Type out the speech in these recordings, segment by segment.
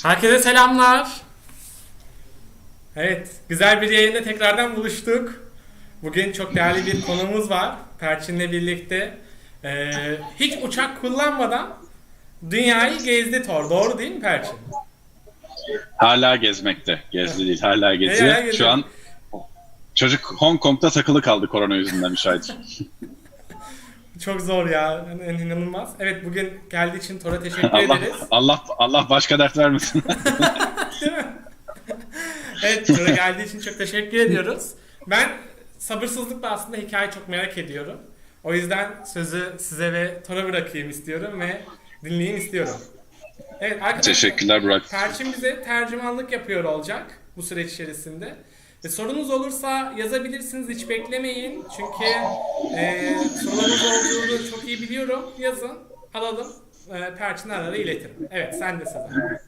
Herkese selamlar. Evet, güzel bir yayında tekrardan buluştuk. Bugün çok değerli bir konuğumuz var. Perçin'le birlikte. Hiç uçak kullanmadan dünyayı gezdi Thor. Doğru değil mi Perçin? Hala gezmekte. Gezdi değil, hala geziyor. Şu an çocuk Hong Kong'da takılı kaldı korona yüzünden müşahit. Çok zor ya. İnanılmaz. Evet, bugün geldiği için Thor'a teşekkür ederiz. Allah başka dert vermesin. Değil mi? Evet, Thor'a geldiği için çok teşekkür ediyoruz. Ben sabırsızlıkla aslında hikayeyi çok merak ediyorum. O yüzden sözü size ve Thor'a bırakayım istiyorum ve dinleyin istiyorum. Evet arkadaşlar, Teşekkürler Burak. Perçin bize tercümanlık yapıyor olacak bu süreç içerisinde. Sorunuz olursa yazabilirsiniz, hiç beklemeyin. Çünkü sorularınız olduğunu çok iyi biliyorum. Yazın, alalım. Perçin'i arara iletirim. Evet, sen de Sezen.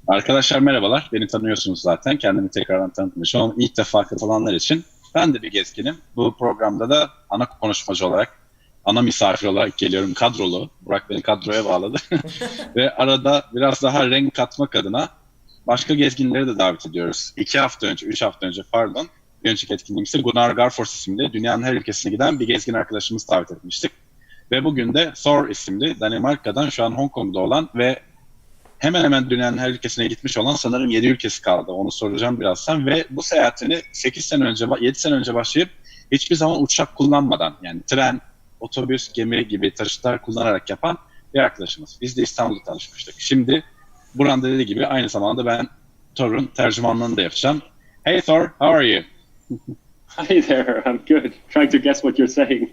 Arkadaşlar merhabalar. Beni tanıyorsunuz zaten. Kendimi tekrardan tanıtmışım ama ilk defa katılanlar için ben de bir gezginim. Bu programda da ana konuşmacı olarak, ana misafir olarak geliyorum, kadrolu. Burak beni kadroya bağladı. Ve arada biraz daha renk katmak adına başka gezginleri de davet ediyoruz. 3 hafta önce bir önceki etkinliğimizde Gunnar Garfors isimli dünyanın her ülkesine giden bir gezgin arkadaşımız davet etmiştik. Ve bugün de Thor isimli Danimarka'dan şu an Hong Kong'da olan ve hemen hemen dünyanın her ülkesine gitmiş olan sanırım 7 ülkesi kaldı. Onu soracağım birazdan. Ve bu seyahatini 7 sene önce başlayıp hiçbir zaman uçak kullanmadan, yani tren, otobüs, gemi gibi taşıtlar kullanarak yapan bir arkadaşımız. Biz de İstanbul'da tanışmıştık. Şimdi Buran dediği gibi aynı zamanda ben Thor'un tercümanlığını da yapacağım. Hey Thor, how are you? Hi there, I'm good. Trying to guess what you're saying.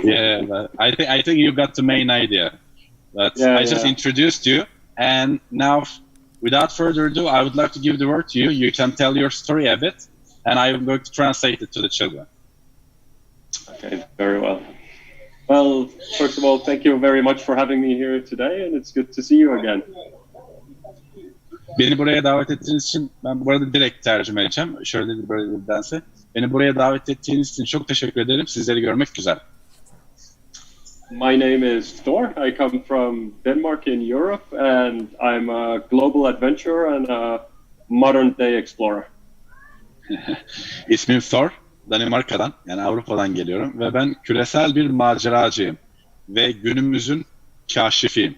Yeah, but I think you got the main idea. But I just introduced you, and now, without further ado, I would like to give the word to you. You can tell your story a bit, and I'm going to translate it to the children. Okay, very well. Well, first of all, thank you very much for having me here today, and it's good to see you again. Beni buraya davet ettiğiniz için, ben bu arada direkt tercüme edeceğim. Şöyle bir böyle bir dense. Beni buraya davet ettiğiniz için çok teşekkür ederim. Sizleri görmek güzel. My name is Thor. I come from Denmark in Europe, and I'm a global adventurer and a modern day explorer. İsmim Thor. Danimarka'dan, yani Avrupa'dan geliyorum ve ben küresel bir maceracıyım ve günümüzün kaşifiyim.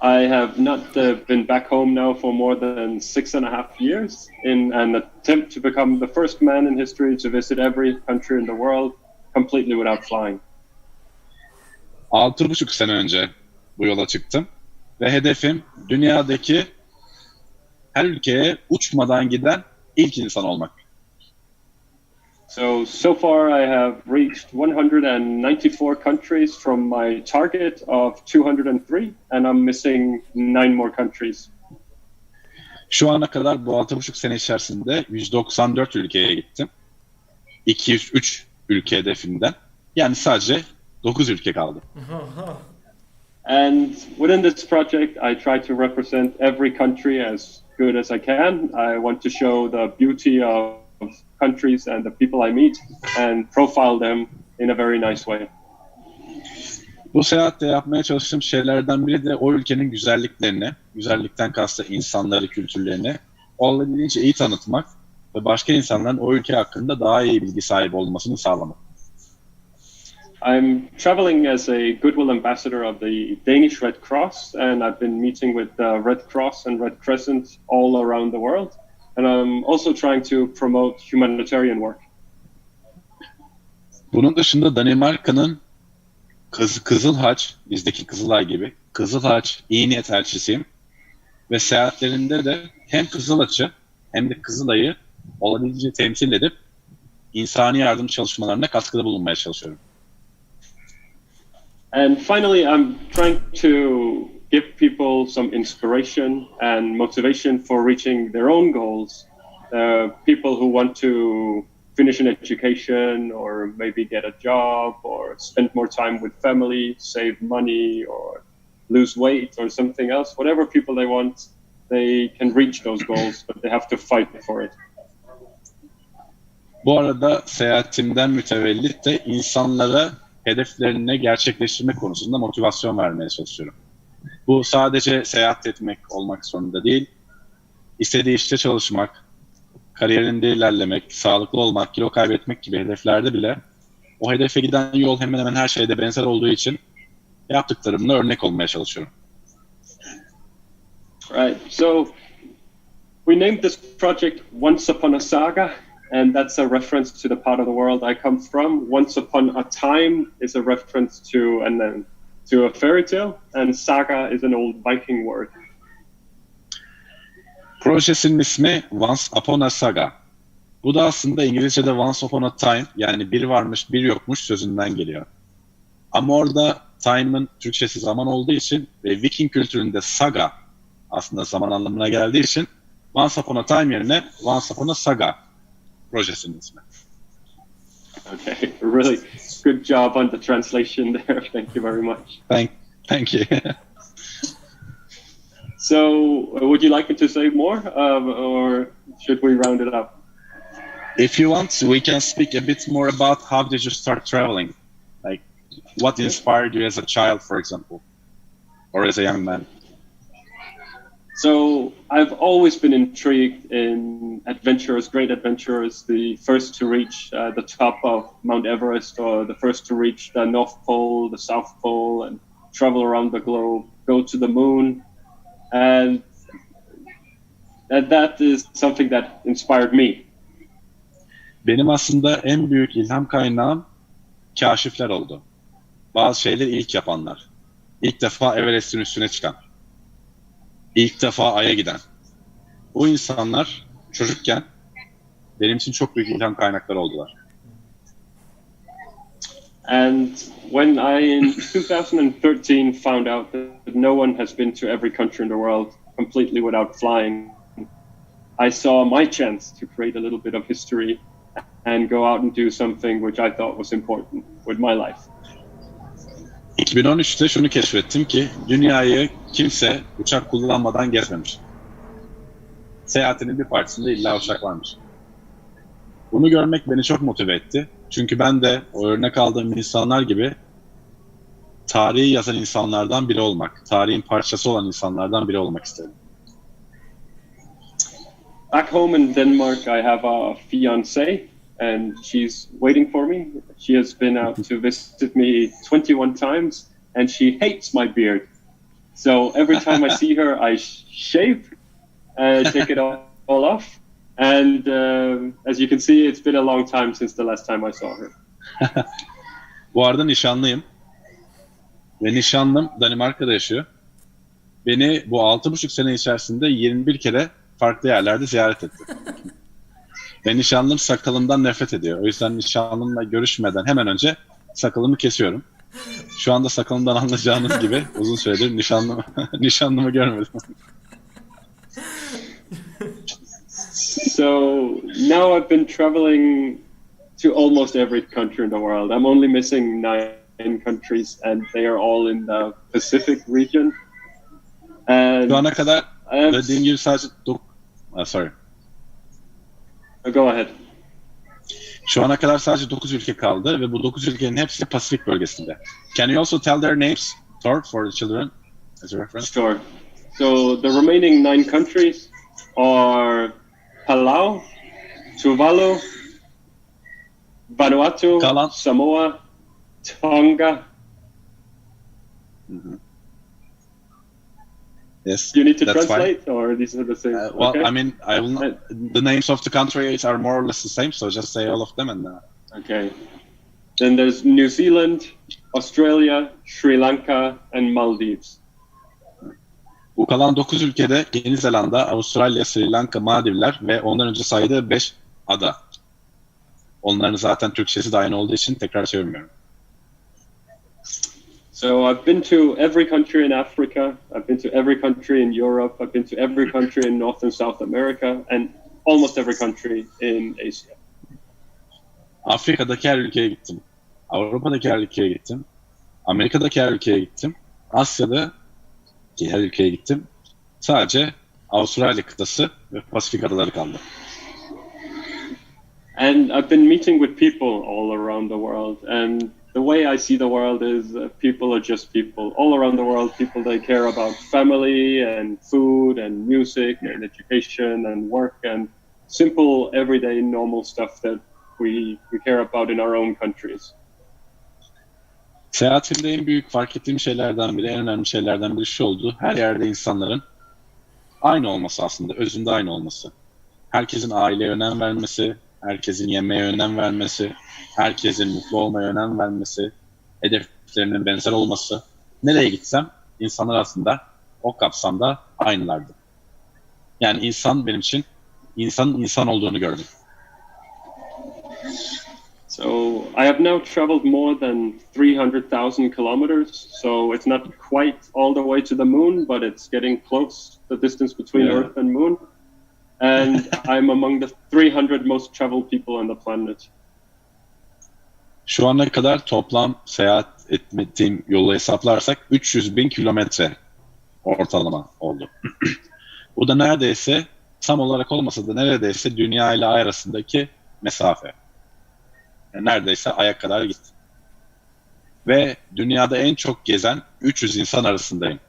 I have not been back home now for more than 6.5 years in an attempt to become the first man in history to visit every country in the world completely without flying. 6,5 sene önce bu yola çıktım ve hedefim dünyadaki her ülkeye uçmadan giden ilk insan olmak. So far I have reached 194 countries from my target of 203, and I'm missing 9 more countries. Şu ana kadar bu 6,5 sene içerisinde 194 ülkeye gittim. 203 ülke hedefimden. Yani sadece 9 ülke kaldı. And within this project I try to represent every country as good as I can. I want to show the beauty of countries and the people I meet and profile them in a very nice way. Bu seyahatte yapmaya çalıştığım şeylerden biri de o ülkenin güzelliklerini, güzellikten kastı insanları, kültürlerini olabildiğince iyi tanıtmak ve başka insanların o ülke hakkında daha iyi bilgi sahibi olmasını sağlamak. I'm traveling as a goodwill ambassador of the Danish Red Cross, and I've been meeting with the Red Cross and Red Crescent all around the world. And I'm also trying to promote humanitarian work. Bunun dışında Danimarka'nın Kızıl Haç, bizdeki Kızılay gibi, Kızıl Haç iyi niyet elçisiyim. Ve seyahatlerinde de hem Kızıl Haç'ı hem de Kızılay'ı olabildiğince temsil edip insani yardım çalışmalarına katkıda bulunmaya çalışıyorum. And finally, I'm trying to give people some inspiration and motivation for reaching their own goals. People who want to finish an education or maybe get a job or spend more time with family, save money or lose weight or something else. Whatever people they want, they can reach those goals, but they have to fight for it. Bu arada seyahatimden mütevellit de insanlara hedeflerini gerçekleştirme konusunda motivasyon vermeye çalışıyorum. Bu sadece seyahat etmek olmak zorunda değil. İstediği işte çalışmak, kariyerinde ilerlemek, sağlıklı olmak, kilo kaybetmek gibi hedeflerde bile o hedefe giden yol hemen hemen her şeyde benzer olduğu için yaptıklarımla örnek olmaya çalışıyorum. Right. So we named this project Once Upon a Saga, and that's a reference to the part of the world I come from. Once Upon a Time is a reference to a fairy tale, and saga is an old Viking word. Projesinin ismi Once Upon a Saga. Bu da aslında İngilizce'de Once Upon a Time, yani bir varmış bir yokmuş sözünden geliyor. Ama orada time'ın Türkçesi zaman olduğu için ve Viking kültüründe saga aslında zaman anlamına geldiği için Once Upon a Time yerine Once Upon a Saga projesinin ismi. Okay, really good job on the translation there. Thank you very much. Thank you. So, would you like me to say more, or should we round it up? If you want, we can speak a bit more about how did you start traveling? Like, what inspired you as a child, for example, or as a young man? So I've always been intrigued in adventurers, great adventurers, the first to reach the top of Mount Everest, or the first to reach the North Pole, the South Pole, and travel around the globe, go to the moon. And that is something that inspired me. Benim aslında en büyük ilham kaynağım kaşifler oldu. Bazı şeyleri ilk yapanlar. İlk defa Everest'in üstüne çıkan. İlk defa Ay'a giden. Bu insanlar çocukken benim için çok büyük ilham kaynakları oldular. And when I in 2013 found out that no one has been to every country in the world completely without flying, I saw my chance to create a little bit of history and go out and do something which I thought was important with my life. 2013'te şunu keşfettim ki dünyayı kimse uçak kullanmadan gezmemiş. Seyahatinin bir partisinde illa uçak varmış. Bunu görmek beni çok motive etti. Çünkü ben de o örnek aldığım insanlar gibi tarihi yazan insanlardan biri olmak, tarihin parçası olan insanlardan biri olmak istedim. Back home in Denmark, I have a fiancée, and she's waiting for me. She has been out to visit me 21 times, and she hates my beard. So every time I see her, I shave, take it all off. And as you can see, it's been a long time since the last time I saw her. Bu arada nişanlıyım. Ve nişanlım Danimarka'da yaşıyor. Beni bu 6,5 sene içerisinde 21 kere farklı yerlerde ziyaret etti. Ve nişanlım sakalımdan nefret ediyor. O yüzden nişanlımla görüşmeden hemen önce sakalımı kesiyorum. Şu anda sakalımdan anlayacağınız gibi uzun süredir nişanlımı görmedim. So now I've been traveling to almost every country in the world. I'm only missing 9 countries, and they are all in the Pacific region. And Şu ana kadar dediğim gibi sadece Go ahead. Şu ana kadar sadece 9 ülke kaldı ve bu 9 ülkenin hepsi Pasifik bölgesinde. Can you also tell their names, Thor, for the children as a reference? Sure. So the remaining 9 countries are Palau, Tuvalu, Vanuatu, Samoa, Tonga. Mm-hmm. Yes. Do you need to that's translate, fine. or these are the same? Well, okay. I mean, I will not, the names of the countries are more or less the same, so just say all of them and. Okay. Then there's New Zealand, Australia, Sri Lanka, and Maldives. Bu kalan 9 ülkede Yeni Zelanda, Avustralya, Sri Lanka, Maldivler ve ondan önce saydığı 5 ada. Onların zaten Türkçesi de aynı olduğu için tekrar çevirmiyorum. So I've been to every country in Africa, I've been to every country in Europe, I've been to every country in North and South America, and almost every country in Asia. Afrika'daki her ülkeye gittim. Avrupa'daki her ülkeye gittim. Amerika'daki her ülkeye gittim. Asya'daki her ülkeye gittim. Sadece Avustralya kıtası ve Pasifik adaları kaldı. And I've been meeting with people all around the world, and the way I see the world is people are just people. All around the world, people, they care about family and food and music and education and work and simple, everyday, normal stuff that we care about in our own countries. Seyahatimde en büyük fark ettiğim şeylerden biri, en önemli şeylerden biri şu oldu. Her yerde insanların aynı olması aslında, özünde aynı olması. Herkesin aileye önem vermesi, herkesin yemeğe önem vermesi, herkesin mutlu olmaya önem vermesi, hedeflerinin benzer olması. Nereye gitsem insanlar aslında o kapsamda aynılardı. Yani insan benim için insanın insan olduğunu gördüm. So I have now traveled more than 300,000 kilometers. So it's not quite all the way to the moon, but it's getting close, the distance between Earth and moon. And I'm among the 300 most traveled people on the planet. Şu ana kadar toplam seyahat ettiğim yolu hesaplarsak 300.000 kilometre ortalama oldu. Bu da neredeyse, tam olarak olmasa da neredeyse Dünya ile Ay arasındaki mesafe. Yani neredeyse Ay'a kadar gittim. Ve dünyada en çok gezen 300 insan arasındayım.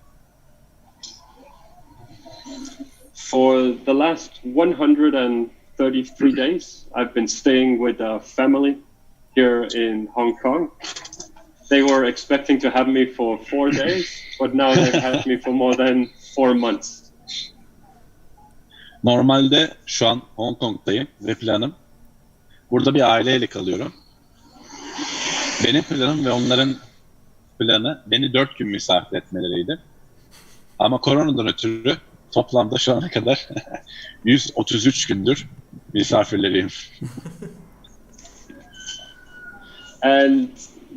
For the last 133 days, I've been staying with a family here in Hong Kong. They were expecting to have me for 4 days, but now they've had me for more than 4 months. Normalde şu an Hong Kong'dayım ve planım, burada bir aileyle kalıyorum. Benim planım ve onların planı beni 4 gün misafir etmeleriydi. Ama koronadan ötürü toplamda şu ana kadar 133 gündür misafirleriyim. And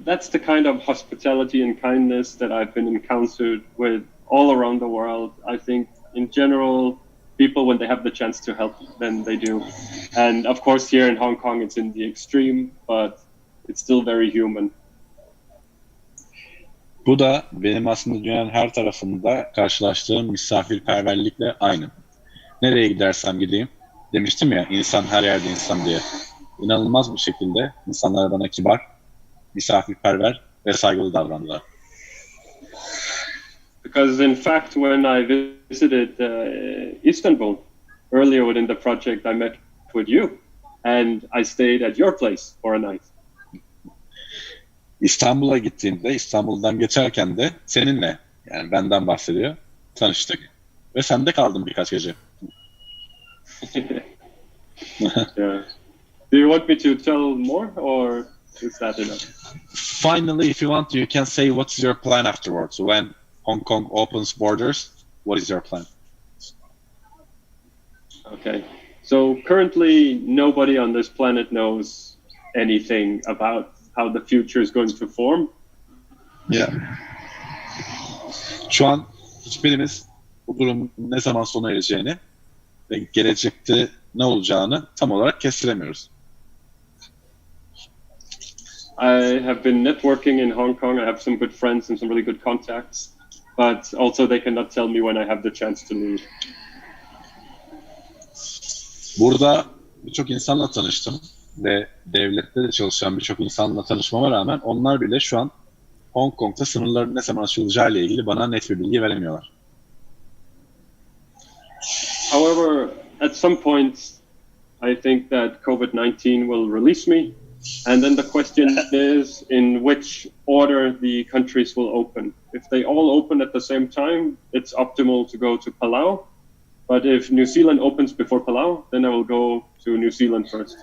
that's the kind of hospitality and kindness that I've been encountered with all around the world. I think in general, people, when they have the chance to help, then they do. And of course, here in Hong Kong, it's in the extreme, but it's still very human. Bu da benim aslında dünyanın her tarafında karşılaştığım misafirperverlikle aynı. Nereye gidersem gideyim, demiştim ya, insan her yerde insan diye. İnanılmaz bir şekilde insanlar bana kibar, misafirperver ve saygılı davrandılar. Because in fact, when I visited Istanbul earlier within the project, I met with you, and I stayed at your place for a night. İstanbul'a gittiğimde, İstanbul'dan geçerken de seninle, yani benden bahsediyor, tanıştık ve sende kaldım birkaç gece. Yeah. Do you want me to tell more, or is that enough? Finally, if you want, you can say what's your plan afterwards. When Hong Kong opens borders, what is your plan? Okay. So currently, nobody on this planet knows anything about how the future is going to form. Yeah. Şu an hiçbirimiz bu durumun ne zaman sona ereceğini ve gelecekte ne olacağını tam olarak kestiremiyoruz. I have been networking in Hong Kong. I have some good friends and some really good contacts, but also they cannot tell me when I have the chance to leave. Burada birçok insanla tanıştım ve devlette de çalışan birçok insanla tanışmama rağmen onlar bile şu an Hong Kong'da sınırların ne zaman açılacağı ile ilgili bana net bir bilgi veremiyorlar. However, at some point, I think that COVID-19 will release me. And then the question is in which order the countries will open. If they all open at the same time, it's optimal to go to Palau. But if New Zealand opens before Palau, then I will go to New Zealand first.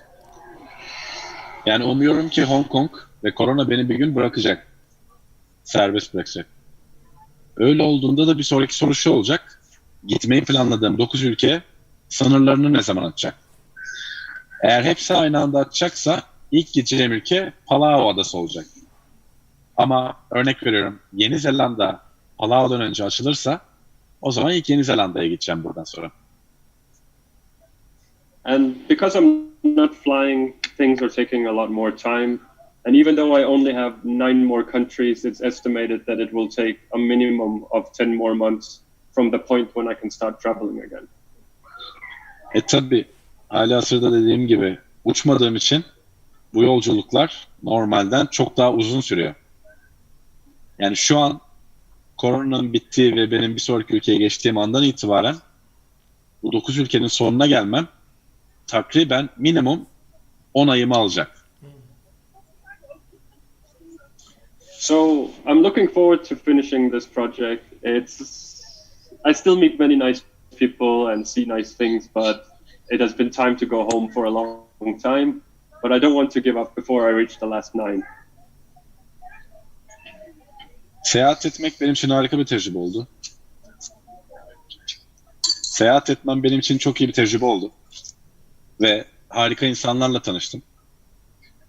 Yani umuyorum ki Hong Kong ve korona beni bir gün bırakacak. Serbest bırakacak. Öyle olduğunda da bir sonraki soru şu olacak. Gitmeyi planladığım 9 ülke sınırlarını ne zaman açacak? Eğer hepsi aynı anda açacaksa ilk gideceğim ülke Palau Adası olacak. Ama örnek veriyorum, Yeni Zelanda Palau'dan önce açılırsa o zaman ilk Yeni Zelanda'ya gideceğim buradan sonra. And because I'm not flying, things are taking a lot more time. And even though I only have 9 more countries, it's estimated that it will take a minimum of 10 more months from the point when I can start traveling again. Tabii halihazırda dediğim gibi uçmadığım için bu yolculuklar normalden çok daha uzun sürüyor. Yani şu an koronanın bittiği ve benim bir sonraki ülkeye geçtiğim andan itibaren bu 9 ülkenin sonuna gelmem takriben minimum 10 ayımı alacak. So I'm looking forward to finishing this project. I still meet many nice people and see nice things, but it has been time to go home for a long time. But I don't want to give up before I reach the last 9. Seyahat etmek benim için harika bir tecrübe oldu. Seyahat etmem benim için çok iyi bir tecrübe oldu. Ve harika insanlarla tanıştım.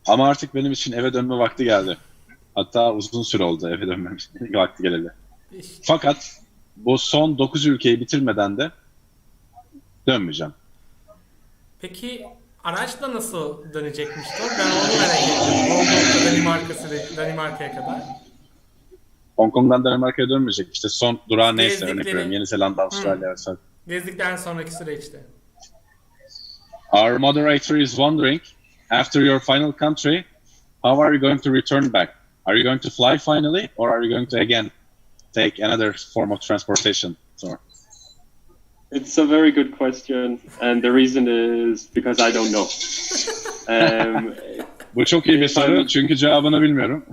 Ama artık benim için eve dönme vakti geldi. Hatta uzun süre oldu eve dönmem vakti geleli. Fakat bu son 9 ülkeyi bitirmeden de dönmeyeceğim. Peki araçla nasıl dönecekmiş Thor? Ben onu merak ettim. Hong Danimarka'ya kadar. Hong Kong'dan Danimarka'ya dönmeyecek. İşte son durağı neyse Gezdikleri- örnek veriyorum. Yeni Zelanda, Avustralya vesaire. Gezdikten sonraki süreçte. Our moderator is wondering, after your final country, how are you going to return back? Are you going to fly finally, or are you going to again take another form of transportation? So, It's a very good question, and the reason is because I don't know. bu çok iyi bir soru çünkü cevabını bilmiyorum.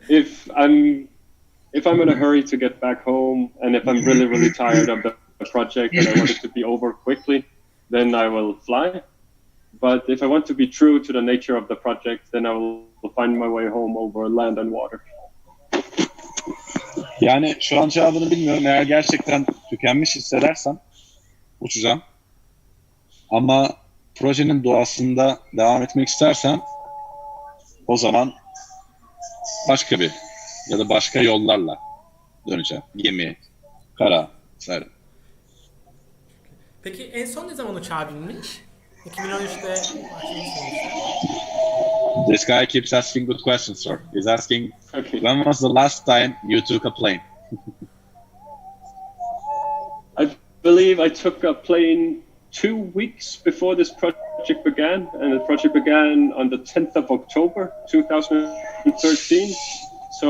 If I'm in a hurry to get back home, and if I'm really tired of the project and I want it to be over quickly, then I will fly. But if I want to be true to the nature of the project, then I will find my way home over land and water. Yani şu an cevabını bilmiyorum. Eğer gerçekten tükenmiş hissedersem uçacağım. Ama projenin doğasında devam etmek istersem o zaman başka bir ya da başka yollarla döneceğim. Gemi, kara, vesaire. Peki en son ne zaman uçağa binmiş? 2013'te başlamışsınız. This guy keeps asking good questions, sir. He's asking, Okay. when was the last time you took a plane? I believe I took a plane 2 weeks before this project began, and the project began on the 10th of October 2013. So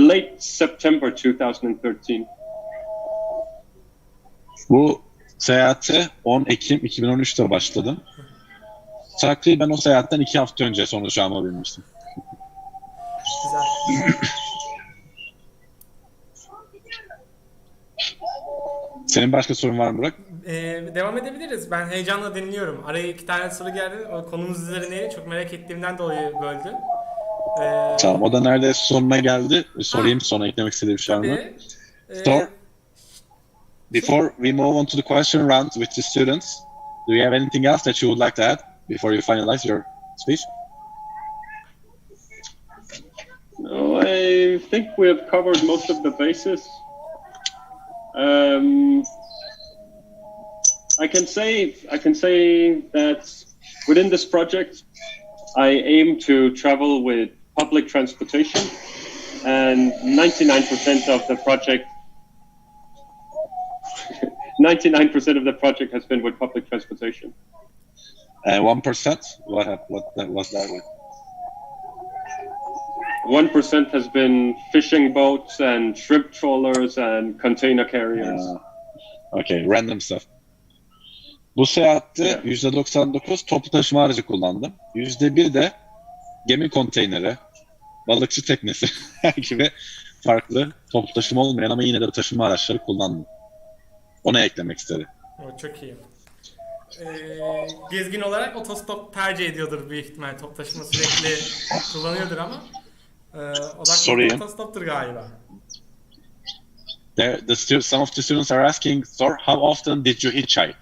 late September 2013. Bu seyahate 10 Ekim 2013'te başladım. Takriben o seyahatten 2 hafta önce son uçağıma binmiştim. Güzel. Senin başka sorun var mı Burak? Devam edebiliriz. Ben heyecanla dinliyorum. Araya 2 tane soru geldi. O konumuz üzerine çok merak ettiğimden dolayı böldüm. Tamam, o da neredeyse sonuna geldi. Sorayım, sonra eklemek istediğim bir şey var mı? So, before we move on to the question round with the students, do you have anything else that you would like to add before you finalize your speech? No, I think we have covered most of the bases. I can say that within this project, I aim to travel with public transportation, and 99% of the project 99% of the project has been with public transportation. 1%? What was that with? 1% has been fishing boats and shrimp trawlers and container carriers. Okay, random stuff. Bu seyahatte Yeah. %99 toplu taşıma aracı kullandım. %1 de gemi konteyneri, balıkçı teknesi gibi farklı toplu taşıma olmayan ama yine de taşıma araçları kullandım. Ona eklemek istedim. O çok iyi. Gezgin olarak otostop tercih ediyordur büyük ihtimal. Top taşıma sürekli kullanıyordur ama Sorayım. odaklı otostoptur galiba. Some of the students are asking, Thor, how often did you hitchhike?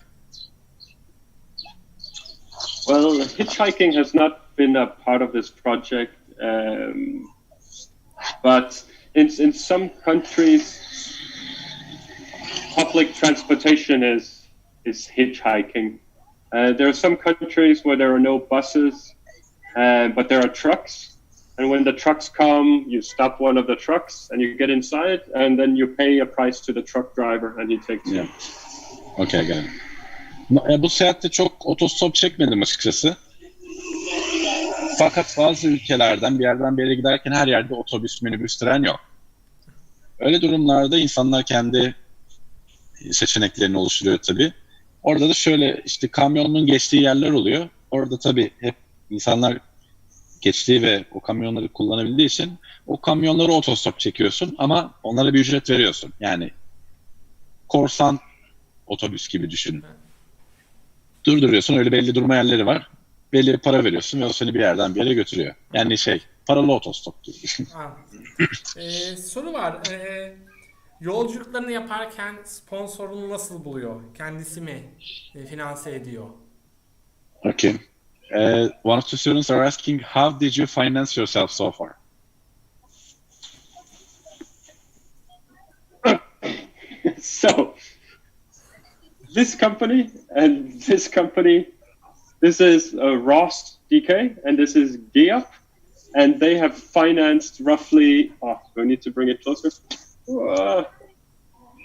Well, hitchhiking has not been a part of this project, but in some countries, public transportation is hitchhiking. There are some countries where there are no buses, but there are trucks. And when the trucks come, you stop one of the trucks and you get inside, and then you pay a price to the truck driver, and he takes you. Okay, got it. Bu seyahatte çok otostop çekmedim açıkçası. Fakat bazı ülkelerden bir yerden bir yere giderken her yerde otobüs, minibüs, tren yok. Öyle durumlarda insanlar kendi seçeneklerini oluşturuyor tabii. Orada da şöyle işte kamyonun geçtiği yerler oluyor. Orada tabii hep insanlar geçtiği ve o kamyonları kullanabildiği için o kamyonları otostop çekiyorsun ama onlara bir ücret veriyorsun. Yani korsan otobüs gibi düşünün. Durduruyorsun, öyle belli durma yerleri var. Belli bir para veriyorsun ve o seni bir yerden bir yere götürüyor. Yani paralı otostop gibi. Soru var. Yolculuklarını yaparken sponsorunu nasıl buluyor? Kendisi mi finanse ediyor? Okay. One of the students are asking, how did you finance yourself so far? So, this company and this company, this is Ross DK and this is GEOP, and they have financed roughly, do I need to bring it closer?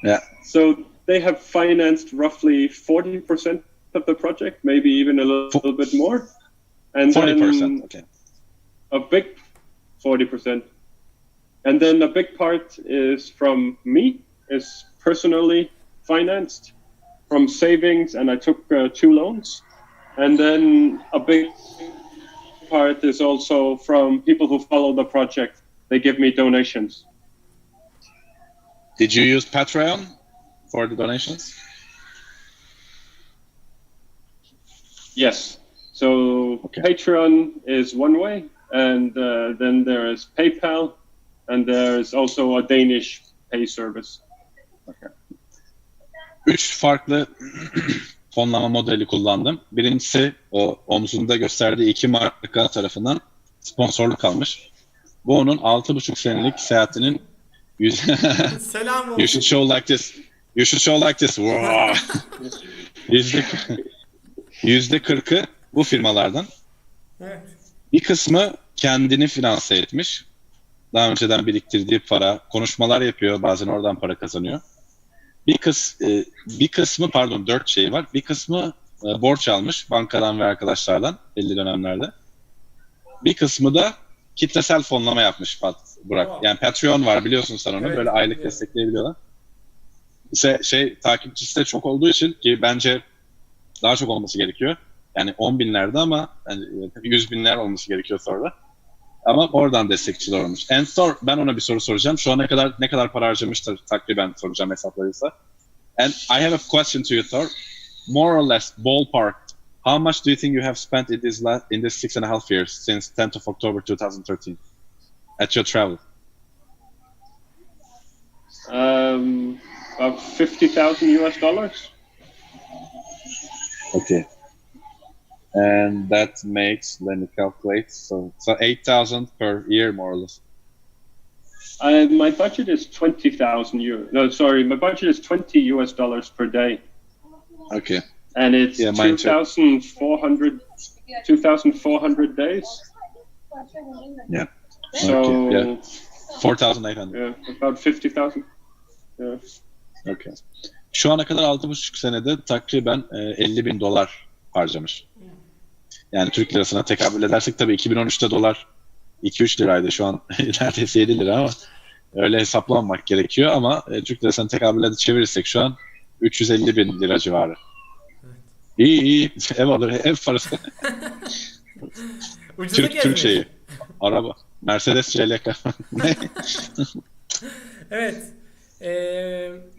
Yeah. So they have financed roughly 40% of the project, maybe even a little bit more. And 40%, okay. A big 40%. And then a big part is from me, is personally financed from savings, and I took 2 loans. And then a big part is also from people who follow the project. They give me donations. Did you use Patreon for the donations? Yes. So Okay. Patreon is one way, and then there is PayPal, and there is also a Danish pay service. Okay. 3 farklı fonlama modeli kullandım. Birincisi o omzunda gösterdiği 2 marka tarafından sponsorluk almış. Bu onun 6,5 senelik seyahatinin Selam olsun. You should show like this. You should show like this. Wow. %40'ı bu firmalardan. Evet. Bir kısmı kendini finanse etmiş. Daha önceden biriktirdiği para, konuşmalar yapıyor, bazen oradan para kazanıyor. Bir kısmı 4 şey var. Bir kısmı borç almış bankadan ve arkadaşlardan belli dönemlerde. Bir kısmı da kitlesel fonlama yapmış Burak. Yani Patreon var, biliyorsun sen onu. Evet, böyle aylık biliyorum. destekleyebiliyorlar. İşte takipçisi de çok olduğu için, ki bence daha çok olması gerekiyor. Yani 10 binlerde ama yani 100 binler olması gerekiyor sonra. Ama oradan destekçiler olmuş. En Thor, ben ona bir soru soracağım. Şu ana kadar ne kadar para harcamıştır takriben soracağım hesaplarıysa. And I have a question to you, Thor. More or less, ballpark, how much do you think you have spent in this 6.5 years since 10th of October 2013 at your travel? About $50,000. Okay. And that makes, let me calculate, so 8,000 per year more or less. My budget is €20,000. No, sorry, my budget is $20 per day. Okay. And it's Yeah, mine too. 2,400 days. Yeah. So, Okay. Yeah. 4,800. yeah, about 50,000. Yeah. Okay. Şu ana kadar 6,5 senede takriben $50,000 harcamış. Yani Türk lirasına tekabül edersek tabii 2013'te dolar 2-3 liraydı, şu an neredeyse 7 lira ama öyle hesaplanmak gerekiyor ama Türk lirasına tekabül çevirirsek şu an 350 bin lira civarı. İyi. Ev alır, ev parası. Ucuza Türk şeyi. Araba. Mercedes CLK. Evet.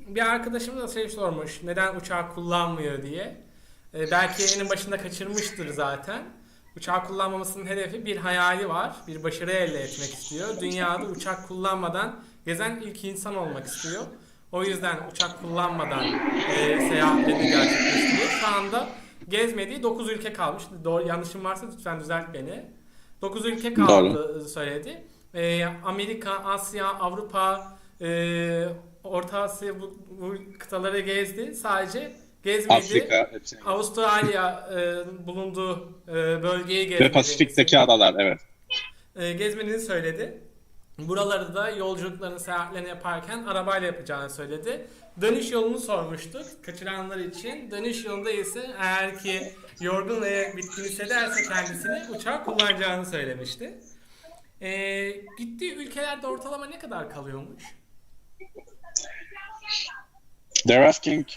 Bir arkadaşım da sormuş. Neden uçağı kullanmıyor diye. Belki en başında kaçırmıştır zaten. Uçağı kullanmamasının hedefi, bir hayali var. Bir başarı elde etmek istiyor. Dünyada uçak kullanmadan gezen ilk insan olmak istiyor. O yüzden uçak kullanmadan seyahatlerini gerçekleştiriyor. Şu anda gezmediği 9 ülke kalmış. Doğru, yanlışım varsa lütfen düzelt beni. 9 ülke kaldı söyledi. Amerika, Asya, Avrupa, Orta Asya, bu kıtaları gezdi. Sadece gezmedi. Afrika, Avustralya bulunduğu bölgeyi gezmedi. ve Pasifik'teki adalar, evet. Gezmediğini söyledi. buraları da yolculuklarını, seyahatlerini yaparken arabayla yapacağını söyledi. Dönüş yolunu sormuştuk kaçıranlar için. Dönüş yolunda ise eğer ki yorgun ve bitkin hissederse kendisini uçağı kullanacağını söylemişti. Gittiği ülkelerde ortalama ne kadar kalıyormuş? They're asking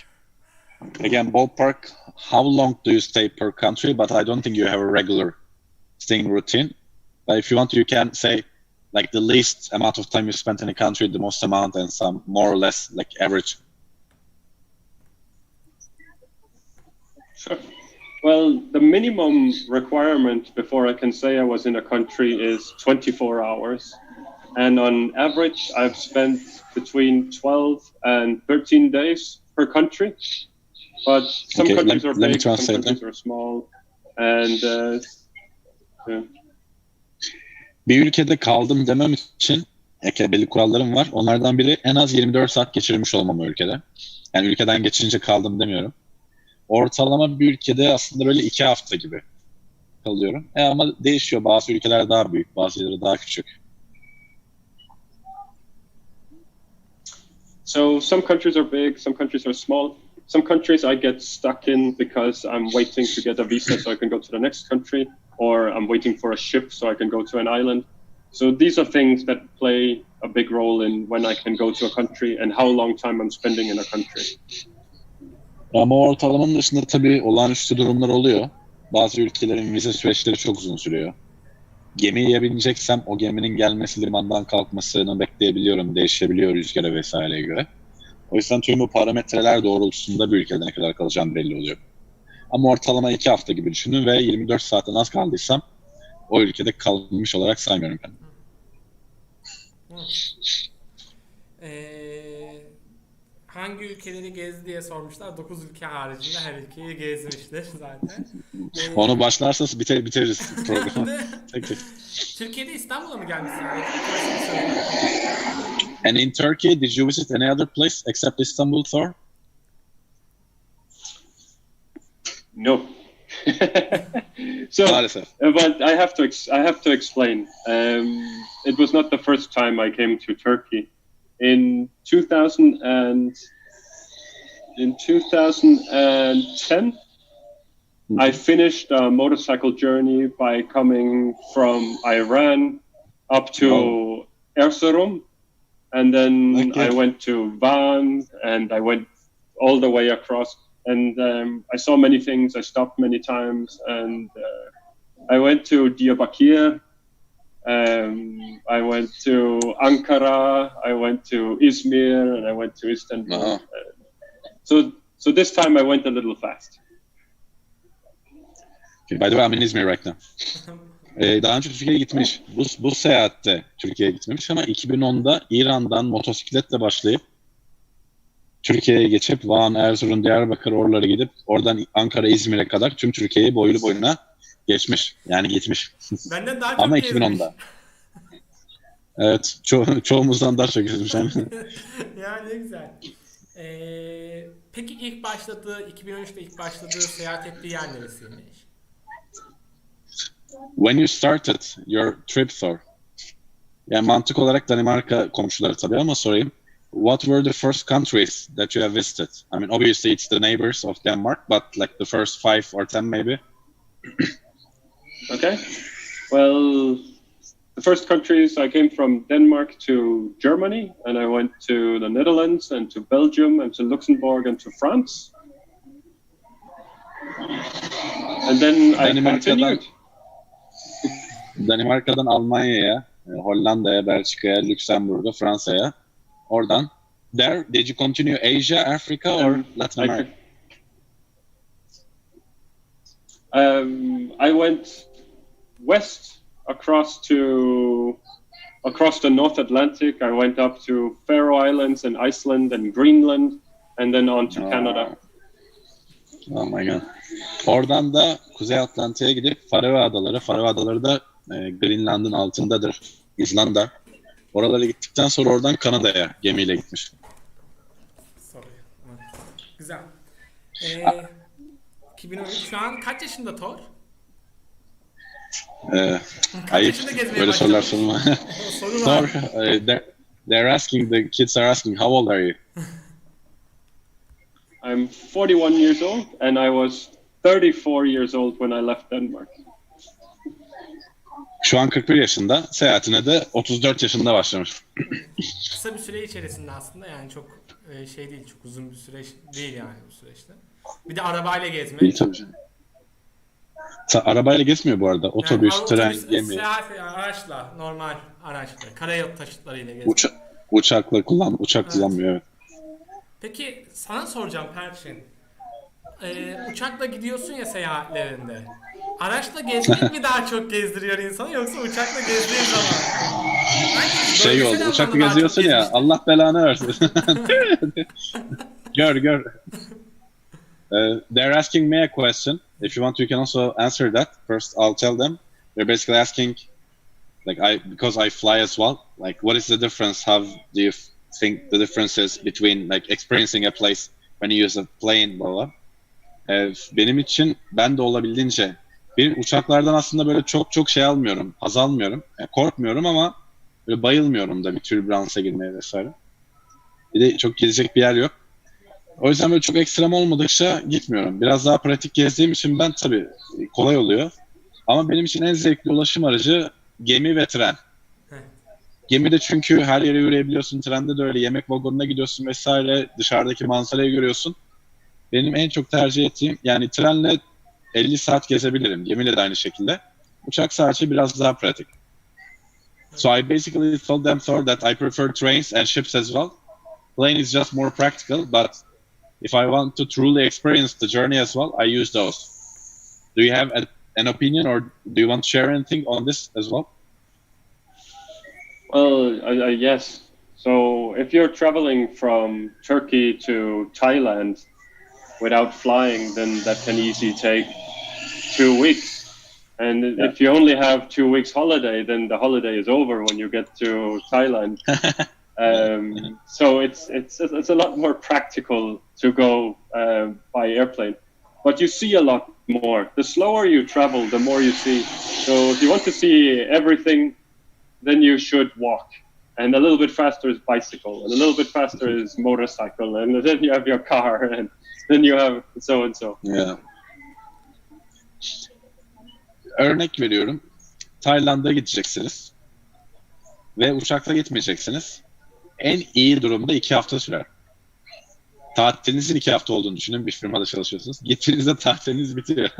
again ballpark how long do you stay per country, but I don't think you have a regular staying routine. But if you want, you can say like the least amount of time you spent in a country, the most amount, and some more or less like average. Sure. Well, the minimum requirement before I can say I was in a country is 24 hours. And on average, I've spent between 12 and 13 days per country. But some Okay, countries are let me big, some translate countries are small. And yeah. Bir ülkede kaldım demem için belli kurallarım var. Onlardan biri en az 24 saat geçirmiş olmam o ülkede. Yani ülkeden geçince kaldım demiyorum. Ortalama bir ülkede aslında böyle 2 hafta gibi kalıyorum. Ama değişiyor. Bazı ülkeler daha büyük, bazıları daha küçük. So some countries are big, some countries are small. Some countries I get stuck in because I'm waiting to get a visa so I can go to the next country, or I'm waiting for a ship so I can go to an island. So these are things that play a big role in when I can go to a country and how long time I'm spending in a country. Ama ortalamanın dışında tabii olağanüstü durumlar oluyor. Bazı ülkelerin vize süreçleri çok uzun sürüyor. Gemiye bineceksem o geminin gelmesi, limandan kalkmasını bekleyebiliyorum. Değişebiliyor rüzgara vesaireye göre. O yüzden tüm bu parametreler doğrultusunda bir ülkede ne kadar kalacağım belli oluyor. Ama ortalama 2 hafta gibi düşünün ve 24 saatten az kaldıysam o ülkede kalmış olarak saymıyorum kendimi. Hangi ülkeleri gezdi diye sormuşlar. 9 ülke haricinde her ülkeyi gezmiştir zaten. Onu başlarsa bitiririz programı. Türkiye'de İstanbul'a mı gelmişsin? And in Turkey, did you visit any other place except Istanbul, Thor? No. So, but I have to explain. It was not the first time I came to Turkey. In 2010, I finished a motorcycle journey by coming from Iran up to Erzurum, and then I went to Van, and I went all the way across. And I saw many things. I stopped many times, and I went to Diyarbakir. I went to Ankara. I went to Izmir, and I went to Istanbul. So this time I went a little fast. Okay, by the way, I'm in Izmir right now. Daha önce Türkiye'ye gitmiş. Bu seyahatte Türkiye'ye gitmemiş ama 2010'da İran'dan motosikletle başlayıp Türkiye'ye geçip Van, Erzurum, Diyarbakır oralara gidip oradan Ankara, İzmir'e kadar tüm Türkiye'yi boylu boyuna geçmiş. Yani gitmiş. Benden daha çok ama gezmiş. 2010'da. Evet. Çoğumuzdan daha çok gezmiş. Ya ne güzel. Peki 2013'te ilk başladığı seyahat ettiği yer neresiymiş? When you started your trip, Thor, yani mantık olarak Danimarka komşuları tabii ama sorayım. What were the first countries that you have visited? I mean, obviously it's the neighbors of Denmark, but like the first 5 or 10 maybe? Okay. Well, the first countries I came from Denmark to Germany, and I went to the Netherlands and to Belgium and to Luxembourg and to France. And then I continued. Danimarka'dan Almanya'ya, Hollanda'ya, Belçika'ya, Lüksemburg'a, Fransa'ya. Oradan. There, did you continue Asia, Africa, or Latin America? I went west across the North Atlantic. I went up to Faroe Islands and Iceland and Greenland, and then on to Canada. Oh my god. Oradan da Kuzey Atlantik'e gidip Faroe Adaları da Greenland'ın altındadır. İzlanda. Oralara gittikten sonra oradan Kanada'ya gemiyle gitmiş. Güzel. 2013 şu an kaç yaşında Thor? Ayıp. yaşında gezmeye Böyle başladın? sorular sorma. Soru Thor, var. they're asking, the kids are asking, how old are you? I'm 41 years old, and I was 34 years old when I left Denmark. Şu an 41 yaşında. Seyahatine de 34 yaşında başlamış. Kısa bir süre içerisinde aslında, yani çok şey değil, çok uzun bir süreç değil yani bu süreçte. Bir de arabayla gezmek. İyi tabii canım. Arabayla gezmiyor bu arada. Otobüs, tren, gemi. Seyahat araçla, normal araçla, karayolu taşıtlarıyla gezmek. Uçak kullanmıyor. Evet. Peki sana soracağım Perçin. Uçakla gidiyorsun ya seyahatlerinde. Araçla gezmek mi daha çok gezdiriyor insanı, yoksa uçakla gezdiğin zaman? Şey oldu, uçakla geziyorsun ya, Allah belanı versin. Gör. They're asking me a question. If you want, you can also answer that. First, I'll tell them. They're basically asking, because I fly as well, like, what is the difference? How do you think the difference is between like experiencing a place when you use a plane, blah blah. Benim için ben de olabildiğince uçaklardan aslında böyle çok şey almıyorum, haz almıyorum. Yani korkmuyorum ama böyle bayılmıyorum da bir türbülansa girmeye vesaire. Bir de çok gezecek bir yer yok. O yüzden böyle çok ekstrem olmadıkça gitmiyorum. Biraz daha pratik gezdiğim için ben tabii kolay oluyor. Ama benim için en zevkli ulaşım aracı gemi ve tren. Gemide çünkü her yere yürüyebiliyorsun. Trende de öyle, yemek vagonuna gidiyorsun vesaire. Dışarıdaki manzarayı görüyorsun. Benim en çok tercih ettiğim, yani trenle 50 saat gezebilirim. Gemiyle de aynı şekilde. Uçak sadece biraz daha pratik. So I basically told them that I prefer trains and ships as well. Plane is just more practical, but if I want to truly experience the journey as well, I use those. Do you have an opinion, or do you want to share anything on this as well? Well, yes. So if you're traveling from Turkey to Thailand without flying, then that can easily take 2 weeks. And if you only have 2 weeks holiday, then the holiday is over when you get to Thailand. So it's a lot more practical to go by airplane. But you see a lot more. The slower you travel, the more you see. So if you want to see everything, then you should walk. And a little bit faster is bicycle, and a little bit faster is motorcycle, and then you have your car, and then you have so and so. Yeah. Örnek veriyorum. Tayland'a gideceksiniz ve uçakla gitmeyeceksiniz. En iyi durumda 2 hafta sürer. Tatilinizin 2 hafta olduğunu düşünün. Bir firmada çalışıyorsunuz. Gittiğinizde tatiliniz bitiyor.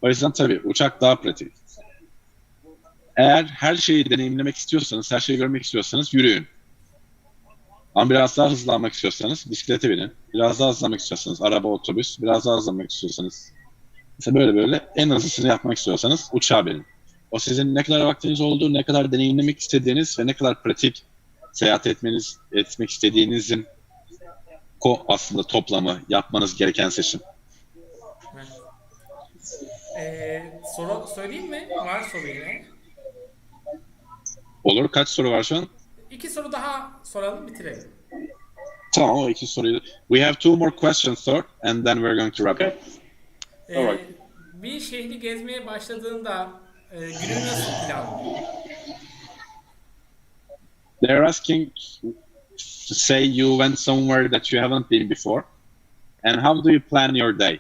O yüzden tabii uçak daha pratik. Eğer her şeyi deneyimlemek istiyorsanız, her şeyi görmek istiyorsanız yürüyün. Ama biraz daha hızlanmak istiyorsanız bisiklete binin. Biraz daha hızlanmak istiyorsanız araba, otobüs. Biraz daha hızlanmak istiyorsanız mesela böyle en hızlısını yapmak istiyorsanız uçağa binin. O sizin ne kadar vaktiniz olduğu, ne kadar deneyimlemek istediğiniz ve ne kadar pratik seyahat etmek istediğinizin aslında toplamı, yapmanız gereken seçim. Soru söyleyeyim mi? Var soru yine. Olur. Kaç soru var şu an? 2 soru daha soralım, bitirelim. Tamam, o 2 soruyu. We have 2 more questions, Thor, and then we're going to wrap up. Alright. Bir şehri gezmeye başladığında günün nasıl planlı? They're asking, say you went somewhere that you haven't been before, and how do you plan your day?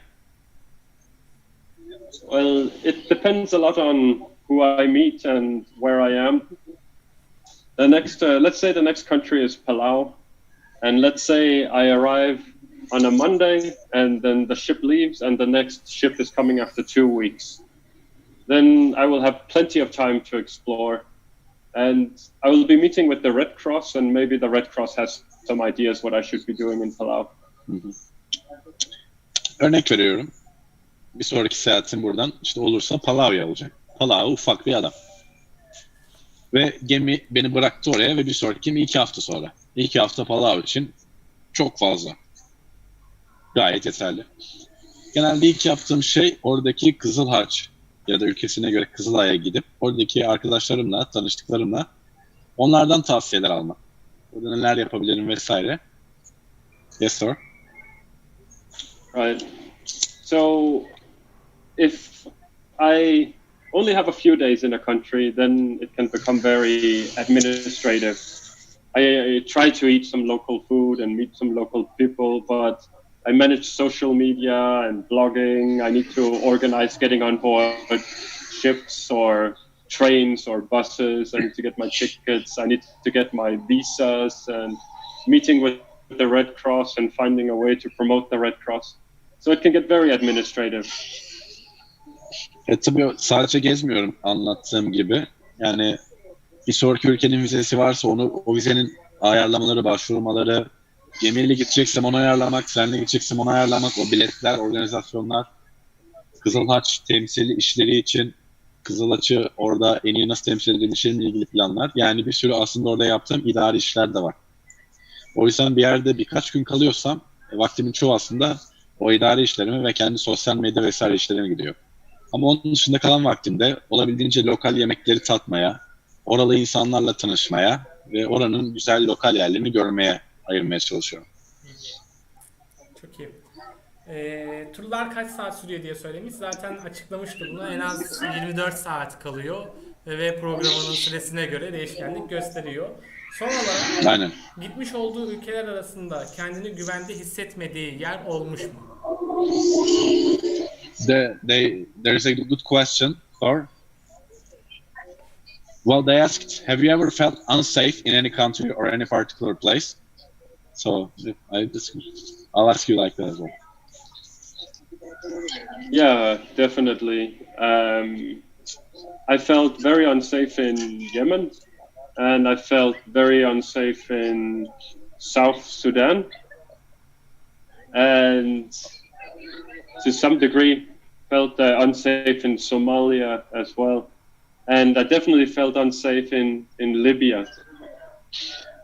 Well, it depends a lot on who I meet and where I am. The next, let's say the next country is Palau, and let's say I arrive on a Monday, and then the ship leaves, and the next ship is coming after 2 weeks. Then I will have plenty of time to explore, and I will be meeting with the Red Cross, and maybe the Red Cross has some ideas what I should be doing in Palau. Örnek veriyorum. Bir sonraki seyahatim buradan işte olursa Palau'ya olacak. Palau ufak bir adam. Ve gemi beni bıraktı oraya ve bir sonraki gemi 2 hafta sonra. 2 hafta Palau için çok fazla. Gayet yeterli. Genelde ilk yaptığım şey oradaki Kızıl Haç ya da ülkesine göre Kızılay'a gidip oradaki arkadaşlarımla, tanıştıklarımla onlardan tavsiyeler almak. Orada neler yapabilirim vesaire. Yes, sir. Right. So if I only have a few days in a country, then it can become very administrative. I try to eat some local food and meet some local people, but I manage social media and blogging. I need to organize getting on board ships or trains or buses. I need to get my tickets. I need to get my visas and meeting with the Red Cross and finding a way to promote the Red Cross. So it can get very administrative. Tabii sadece gezmiyorum anlattığım gibi. Yani bir sonraki ülkenin vizesi varsa o vizenin ayarlamaları, başvurmaları, gemiyle gideceksem onu ayarlamak, trenle gideceksem onu ayarlamak, o biletler, organizasyonlar, Kızıl Haç temsili işleri için Kızıl Haç'ı orada en iyi nasıl temsil edilmişlerle ilgili planlar. Yani bir sürü aslında orada yaptığım idari işler de var. O yüzden bir yerde birkaç gün kalıyorsam vaktimin çoğu aslında o idari işlerime ve kendi sosyal medya vesaire işlerime gidiyor. Ama onun dışında kalan vaktimde olabildiğince lokal yemekleri tatmaya, oralı insanlarla tanışmaya ve oranın güzel lokal yerlerini görmeye ayırmaya çalışıyorum. Çok iyi. Turlar kaç saat sürüyor diye söylemiş. Zaten açıklamıştı bunu. En az 24 saat kalıyor ve programının süresine göre değişkenlik gösteriyor. Son olarak Aynen. gitmiş olduğu ülkeler arasında kendini güvende hissetmediği yer olmuş mu? There is a good question, Thor. Well, they asked, have you ever felt unsafe in any country or any particular place? So I'll ask you like that as well. Yeah, definitely. I felt very unsafe in Yemen, and I felt very unsafe in South Sudan, and to some degree felt unsafe in Somalia as well. And I definitely felt unsafe in Libya.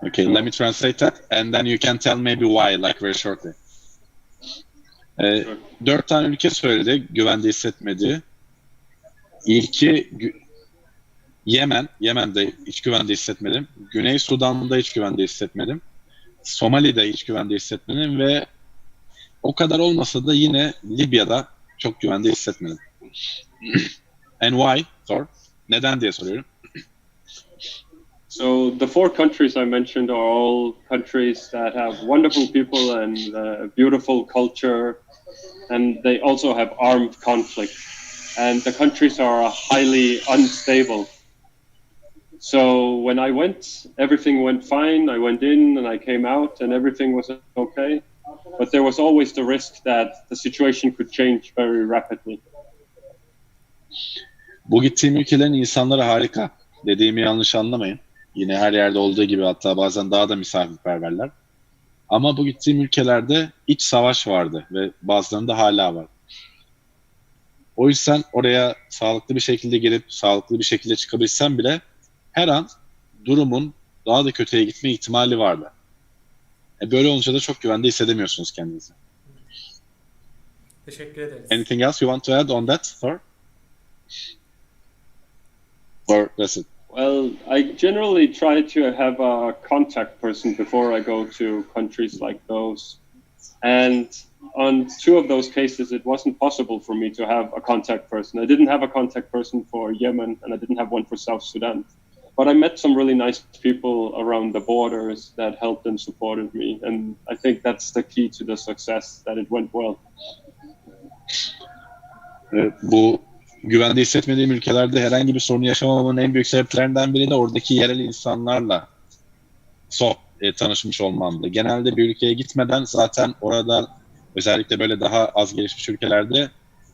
Okay, let me translate that and then you can tell maybe why, like very shortly. Sure. 4 tane ülke söyledi güvende hissetmediği. İlki Yemen. Yemen'de hiç güvende hissetmedim. Güney Sudan'da hiç güvende hissetmedim. Somali'de hiç güvende hissetmedim ve o kadar olmasa da yine Libya'da çok güvende hissetmedim. And why? Thor? Neden diye soruyorum. So the 4 countries I mentioned are all countries that have wonderful people and beautiful culture, and they also have armed conflict. And the countries are highly unstable. So when I went, everything went fine. I went in and I came out and everything was okay. But there was always the risk that the situation could change very rapidly. Bu gittiğim ülkelerin insanları harika. Dediğimi yanlış anlamayın. Yine her yerde olduğu gibi hatta bazen daha da misafirperverler. Ama bu gittiğim ülkelerde iç savaş vardı ve bazılarında hala var. O yüzden oraya sağlıklı bir şekilde girip sağlıklı bir şekilde çıkabilsem bile her an durumun daha da kötüye gitme ihtimali vardı. Böyle olunca da çok güvende hissedemiyorsunuz kendinizi. Teşekkür ederiz. Anything else you want to add on that, Thor? Or that's it? Well, I generally try to have a contact person before I go to countries like those. And on 2 of those cases, it wasn't possible for me to have a contact person. I didn't have a contact person for Yemen, and I didn't have one for South Sudan. But I met some really nice people around the borders that helped and supported me. And I think that's the key to the success, that it went well. Bu güvende hissetmediğim ülkelerde herhangi bir sorun yaşamamamın en büyük sebeplerinden biri de oradaki yerel insanlarla tanışmış olmamdı. Genelde bir ülkeye gitmeden zaten orada özellikle böyle daha az gelişmiş ülkelerde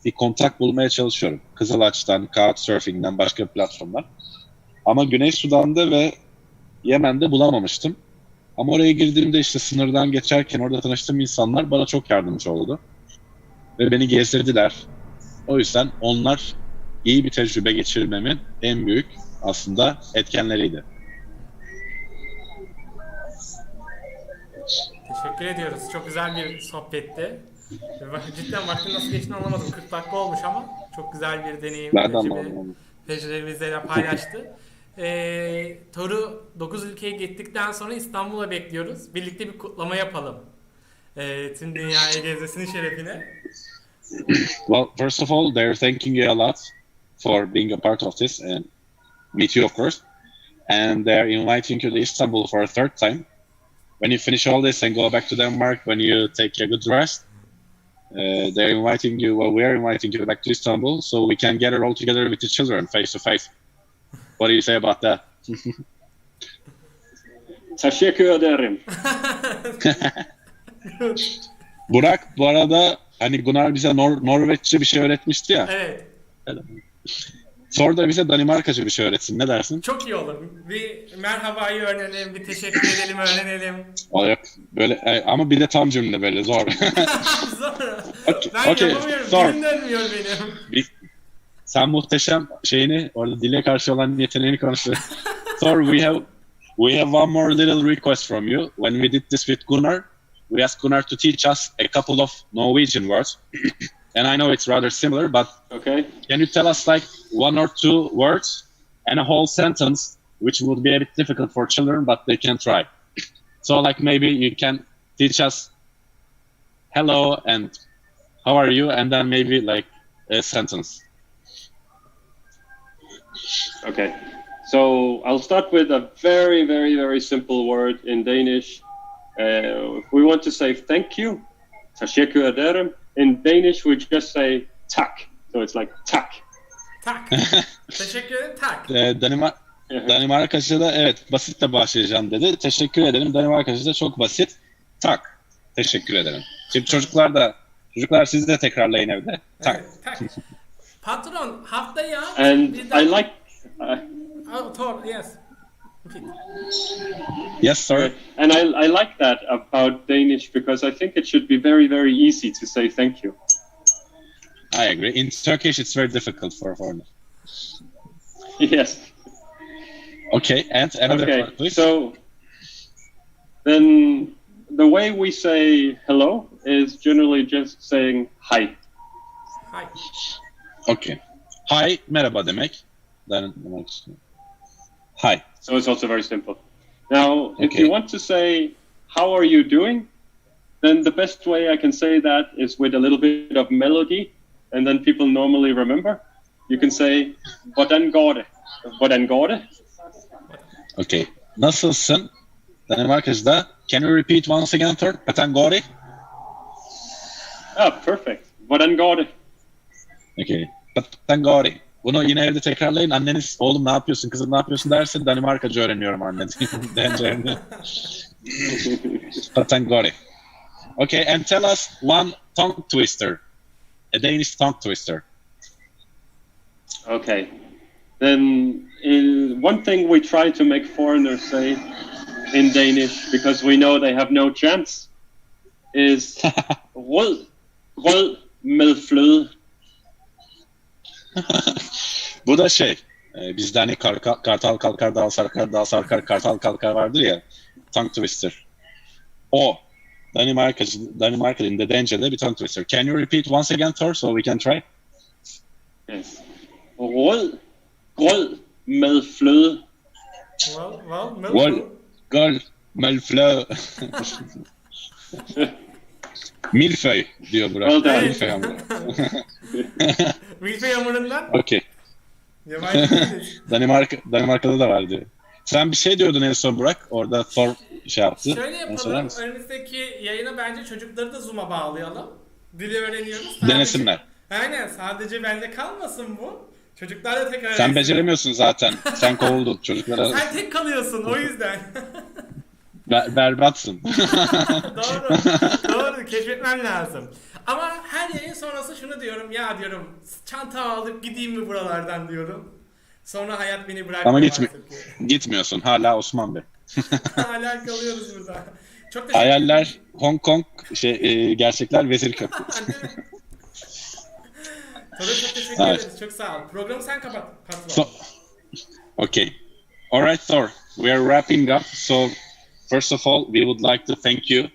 bir kontak bulmaya çalışıyorum. Kızılaç'tan, Couchsurfing'den, başka platformlar. Ama Güney Sudan'da ve Yemen'de bulamamıştım. Ama oraya girdiğimde işte sınırdan geçerken orada tanıştığım insanlar bana çok yardımcı oldu. Ve beni gezdirdiler. O yüzden onlar iyi bir tecrübe geçirmemin en büyük aslında etkenleriydi. Teşekkür ediyoruz. Çok güzel bir sohbetti. Cidden vaktin nasıl geçtiğini anlamadım. 40 dakika olmuş ama çok güzel bir deneyim. Ben de anlamadım. Tecrübeleri bizlerle paylaştı. Thor'u 9 ülkeye gittikten sonra İstanbul'a bekliyoruz. Birlikte bir kutlama yapalım. Tüm dünyayı gezmesinin şerefine. Well, first of all, they're thanking you a lot. for being a part of this, and meet you, of course. And they're inviting you to Istanbul for a third time. When you finish all this and go back to Denmark, when you take a good rest, they're inviting you, well, we're inviting you back to Istanbul so we can gather all together with the children face to face. What do you say about that? Teşekkür ederim. Burak, bu arada hani Gunnar bize Norveççe bir şey öğretmişti ya. Evet. Thor da bize Danimarkaca bir şey öğretsin. Ne dersin? Çok iyi olur. Bir merhabayı öğrenelim, bir teşekkür edelim öğrenelim. O yok. Böyle ama bir de tam cümle böyle zor. Zor. Okay, Yapamıyorum. Thor. Dilim dönmüyor benim. Sen muhteşem şeyini, orada dile karşı olan yeteneğini konuştun. Thor, we have one more little request from you. When we did this with Gunnar, we asked Gunnar to teach us a couple of Norwegian words. And I know it's rather similar, but Okay. can you tell us like one or two words and a whole sentence, which would be a bit difficult for children, but they can try. So like maybe you can teach us hello and how are you, and then maybe like a sentence. Okay. So I'll start with a very, very, very simple word in Danish. If we want to say thank you, teşekkür ederim. In Danish, we just say tak. So it's like tak. Tak. Teşekkür ederim. Tak. Danimarkaca'da evet basitle başlayacağım dedi. Teşekkür ederim. Danimarkaca'da çok basit. Tak. Teşekkür ederim. Şimdi çocuklar siz de tekrarlayın evde. Tak. Evet, tak. Patron haftaya And I like... Oh, Thor, yes. Okay. Yes, sir. And I like that about Danish because I think it should be very, very easy to say thank you. I agree. In Turkish, it's very difficult for foreigners. Yes. Okay, and another part, please. So then the way we say hello is generally just saying hi. Hi. Okay. Hi, merhaba demek. Hi. So it's also very simple. Now, if Okay. you want to say, how are you doing? Then the best way I can say that is with a little bit of melody, and then people normally remember. You can say, hvordan går det? Hvordan går det? Okay. Nasılsın? Danimarkaca'da. Can you repeat once again, Thor? Patangori? Ah, perfect. Hvordan går det? Okay. Patangori. Bunu yine evde tekrarlayın. Anneniz oğlum ne yapıyorsun, kızım ne yapıyorsun derse Danimarkaca öğreniyorum anne. Patangori. Okay, and tell us one tongue twister. A Danish tongue twister. Okay. Then one thing we try to make foreigners say in Danish, because we know they have no chance, is rød med fløde. Bu da bizde hani kartal kalkar, dağ sarkar, dağ sarkar, kartal kalkar vardır ya, tongue twister. O, Danimarka'da in the Dance'de bir tongue twister. Can you repeat once again, Thor, so we can try? Yes. Rød med fløde. Rød med fløde. Milföy diyor Burak. Well done. Milföy hamuru. Milföy hamurundan. Okay. Yabancı değiliz. Danimarka'da da var diyor. Sen bir şey diyordun en son Burak. Orada Thor yaptı. Şöyle yapalım. Önümüzdeki yayına bence çocukları da Zoom'a bağlayalım. Dili öğreniyoruz. Sadece, denesinler. Aynen. Sadece bende kalmasın bu. Çocuklar da tekrar Sen beceremiyorsun zaten. Sen kovuldun çocuklara. Sen tek kalıyorsun o yüzden. Berbatsın. Doğru. Keşfetmem lazım. Ama her yayın sonrası şunu diyorum. Ya diyorum çanta alıp gideyim mi buralardan diyorum. Sonra hayat beni bırakmıyor. Ama gitmiyorsun. Hala Osman Bey. Hala kalıyoruz burada. Çok hayaller Hong Kong, gerçekler Vezirköy. Sonra çok teşekkür ederiz. Çok sağ ol. Programı sen kapat patron. Okay. All right, Thor. We are wrapping up. So, first of all, we would like to thank you,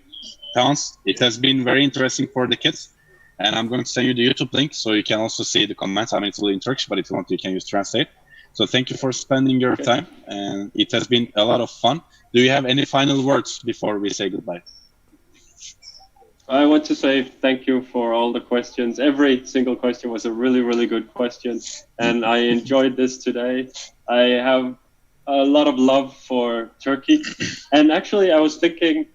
Towns. It has been very interesting for the kids. And I'm going to send you the YouTube link so you can also see the comments. I mean, it's a little in Turkish, but if you want, you can use Translate. So thank you for spending your time. And it has been a lot of fun. Do you have any final words before we say goodbye? I want to say thank you for all the questions. Every single question was a really, really good question, and I enjoyed this today. I have a lot of love for Turkey, and actually I was thinking,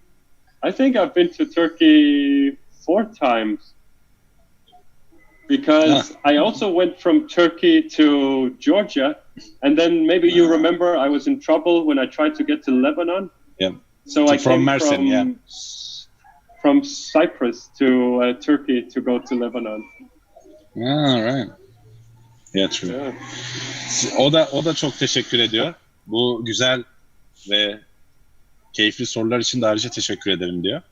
I think I've been to Turkey 4 times, because I also went from Turkey to Georgia, and then maybe you remember I was in trouble when I tried to get to Lebanon. Yeah. So I came Perçin, from Cyprus to Turkey to go to Lebanon. Ah, right. Yeah, true. Yeah. O da çok teşekkür ediyor. Bu güzel ve keyifli sorular için de ayrıca teşekkür ederim diyor.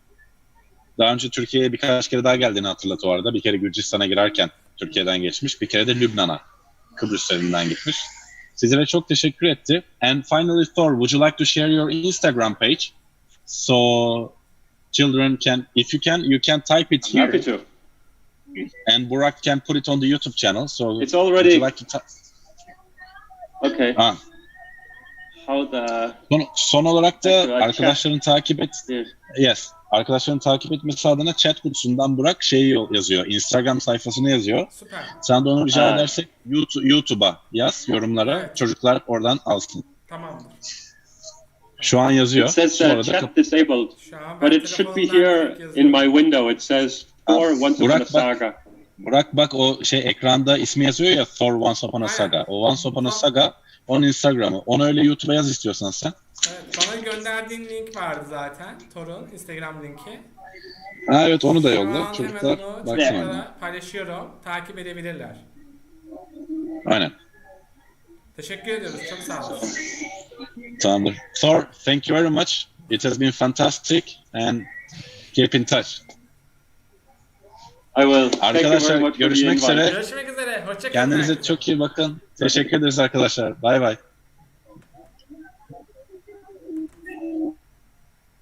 Daha önce Türkiye'ye birkaç kere daha geldiğini hatırlat o arada. Bir kere Gürcistan'a girerken Türkiye'den geçmiş. Bir kere de Lübnan'a, Kıbrıs üzerinden gitmiş. Sizlere çok teşekkür etti. And finally, Thor, would you like to share your Instagram page? So children can, if you can type it here. Happy to. And Burak can put it on the YouTube channel. So It's already... would you like to Okay. Ah. How the... Son olarak da Actually, arkadaşların takip et. Yes. Yes. Arkadaşların takip etmesi adına chat kutusundan Burak şeyi yazıyor. Instagram sayfasını yazıyor. Süper. Sen de onu rica edersek YouTube'a yaz yorumlara. Evet. Çocuklar oradan alsın. Tamamdır. Şu an yazıyor. It says Sonra da chat disabled, Şu an but ben it should be telefondan here direkt yazıyorum. in my window. It says Thor Once Upon a Burak bak. Saga. Burak bak o ekranda ismi yazıyor ya, Thor Once Upon a Aynen. Saga. O Once Upon a Saga onun Instagram'ı. Onu öyle YouTube'a yaz istiyorsan sen. Evet, bana gönderdiğin link vardı zaten. Thor'un Instagram linki. Ha, evet, onu da Şu yolla. an Çocuklar hemen onu baksın ona. çocuklara paylaşıyorum. Takip edebilirler. Aynen. Teşekkür ediyoruz. Çok sağ olun. Tamamdır. Thor, thank you very much. It has been fantastic and keep in touch. I will. Thank you very Arkadaşlar much for the görüşmek invite. üzere. Görüşmek üzere. Hoşça kalın. Kendinize çok iyi bakın. Teşekkür ederiz arkadaşlar. Bay bay.